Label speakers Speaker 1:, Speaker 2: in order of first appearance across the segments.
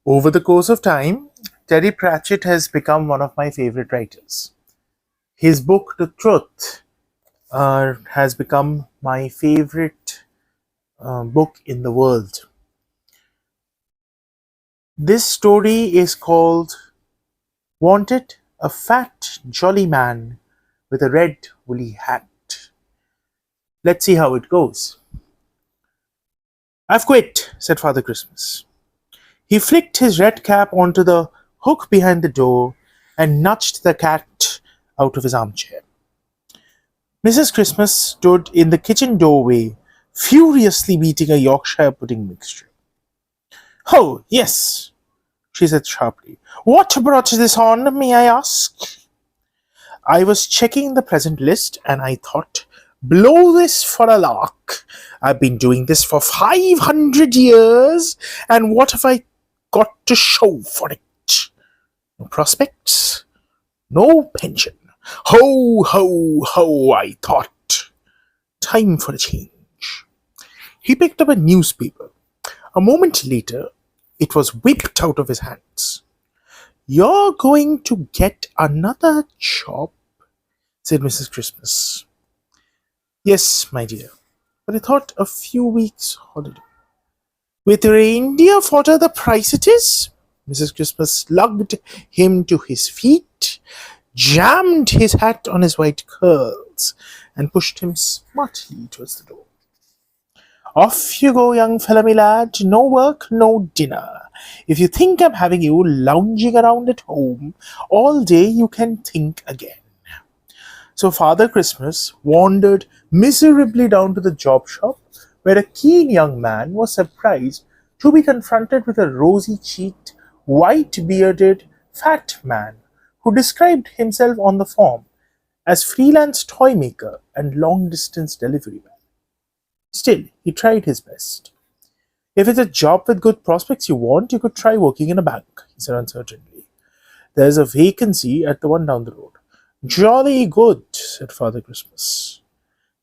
Speaker 1: Over the course of time, Terry Pratchett has become one of my favorite writers. His book, The Truth, has become my favorite book in the world. This story is called Wanted, a Fat, Jolly Man with a Red Woolly Hat. Let's see how it goes. "I've quit," said Father Christmas. He flicked his red cap onto the hook behind the door and nudged the cat out of his armchair. Mrs. Christmas stood in the kitchen doorway, furiously beating a Yorkshire pudding mixture. "Oh, yes," she said sharply. "What brought this on, may I ask?" "I was checking the present list and I thought, blow this for a lark. I've been doing this for 500 years, and what have I got to show for it? No prospects, no pension. Ho, ho, ho, I thought. Time for a change." He picked up a newspaper. A moment later, it was whipped out of his hands. "You're going to get another job," said Mrs. Christmas. "Yes, my dear, but I thought a few weeks' holiday." "With reindeer fodder the price it is?" Mrs. Christmas lugged him to his feet, jammed his hat on his white curls, and pushed him smartly towards the door. "Off you go, young fellow, me lad. No work, no dinner. If you think I'm having you lounging around at home all day, you can think again." So Father Christmas wandered miserably down to the job shop, where a keen young man was surprised to be confronted with a rosy-cheeked, white-bearded, fat man who described himself on the form as freelance toy maker and long-distance delivery man. Still, he tried his best. "If it's a job with good prospects you want, you could try working in a bank," he said uncertainly. "There's a vacancy at the one down the road." "Jolly good," said Father Christmas.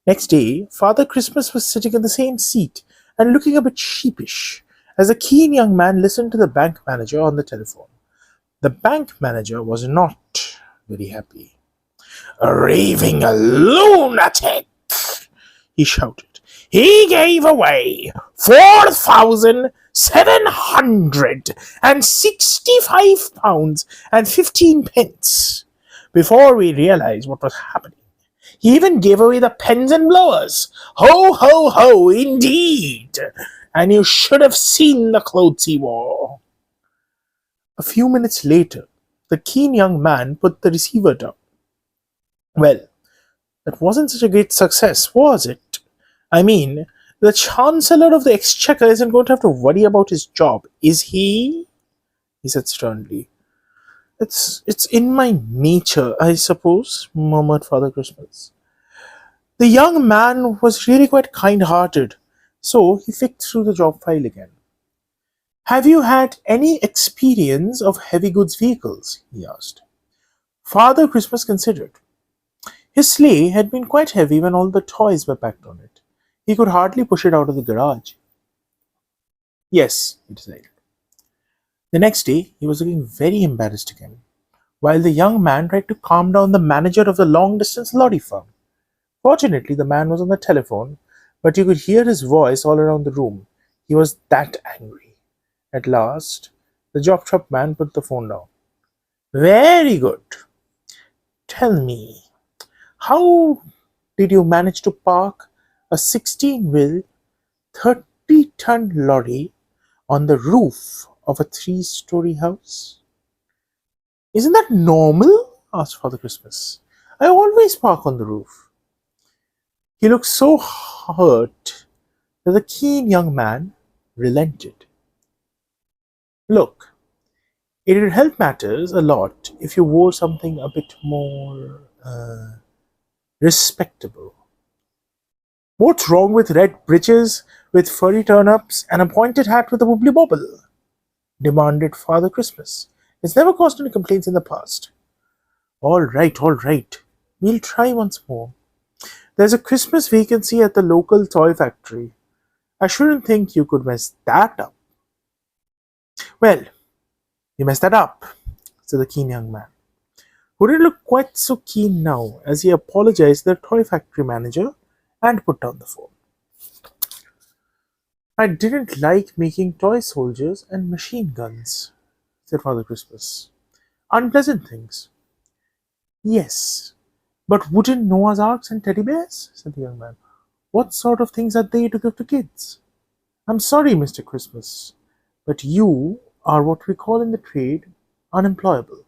Speaker 1: Next day, Father Christmas was sitting in the same seat and looking a bit sheepish as the keen young man listened to the bank manager on the telephone. The bank manager was not very happy. "Raving a lunatic!" he shouted. "He gave away 4,765 pounds and 15 pence before we realized what was happening. He even gave away the pens and blowers. Ho, ho, ho, indeed! And you should have seen the clothes he wore." A few minutes later, the keen young man put the receiver down. "Well, that wasn't such a great success, was it? I mean, the Chancellor of the Exchequer isn't going to have to worry about his job, is he?" he said sternly. It's in my nature, I suppose," murmured Father Christmas. The young man was really quite kind-hearted, so he flicked through the job file again. "Have you had any experience of heavy goods vehicles?" he asked. Father Christmas considered. His sleigh had been quite heavy when all the toys were packed on it. He could hardly push it out of the garage. "Yes," he decided. The next day, he was looking very embarrassed again, while the young man tried to calm down the manager of the long-distance lorry firm. Fortunately, the man was on the telephone, but you could hear his voice all around the room. He was that angry. At last, the job shop man put the phone down. "Very good. Tell me, how did you manage to park a 16-wheel, 30-ton lorry on the roof of a 3-story house?" "Isn't that normal?" asked Father Christmas. "I always park on the roof." He looked so hurt that the keen young man relented. "Look, it'd help matters a lot if you wore something a bit more respectable." "What's wrong with red breeches with furry turnips and a pointed hat with a wobbly bobble?" demanded Father Christmas. "It's never caused any complaints in the past." All right. We'll try once more. There's a Christmas vacancy at the local toy factory. I shouldn't think you could mess that up." "Well, You messed that up, said the keen young man, who didn't look quite so keen now as he apologized to the toy factory manager and put down the phone. I didn't like making toy soldiers and machine guns, said Father Christmas. Unpleasant things. Yes, but wooden Noah's Arks and teddy bears? Said the young man. What sort of things are they to give to kids? I'm sorry, Mr. Christmas, but you are what we call in the trade unemployable,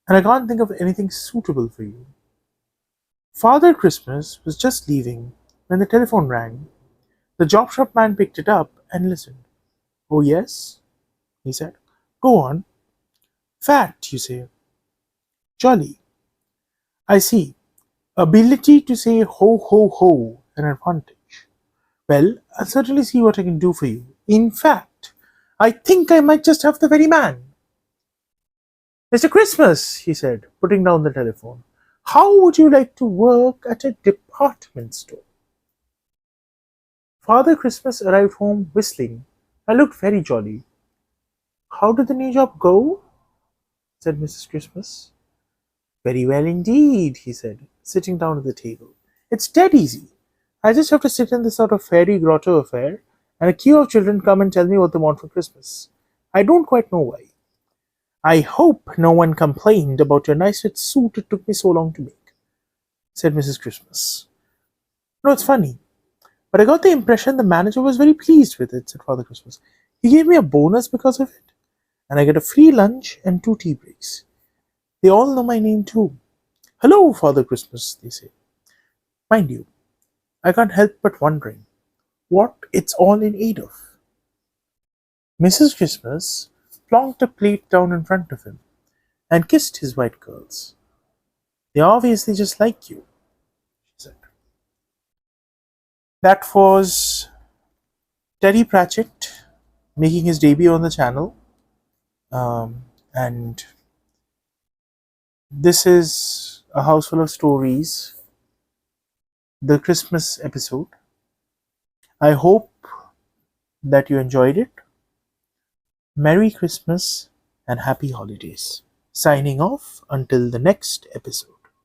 Speaker 1: and I can't think of anything suitable for you. Father Christmas was just leaving when the telephone rang. The job shop man picked it up and listened. Oh, yes, he said. Go on. Fat, you say. Jolly. I see. Ability to say ho ho ho an advantage. Well, I'll certainly see what I can do for you. In fact, I think I might just have the very man. Mr. Christmas, he said, putting down the telephone, how would you like to work at a department store? Father Christmas arrived home whistling and looked very jolly. How did the new job go? Said Mrs. Christmas. Very well indeed, he said, sitting down at the table. It's dead easy. I just have to sit in this sort of fairy grotto affair, and a queue of children come and tell me what they want for Christmas. I don't quite know why. I hope no one complained about your nice red suit it took me so long to make, said Mrs. Christmas. No, it's funny, but I got the impression the manager was very pleased with it, said Father Christmas. He gave me a bonus because of it, and I get a free lunch and 2 tea breaks. They all know my name too. Hello, Father Christmas, they say. Mind you, I can't help but wondering what it's all in aid of. Mrs. Christmas plonked a plate down in front of him and kissed his white curls. They're obviously just like you, she said. That was Terry Pratchett making his debut on the channel. And this is A House Full of Stories, the Christmas episode. I hope that you enjoyed it. Merry Christmas and Happy Holidays. Signing off until the next episode.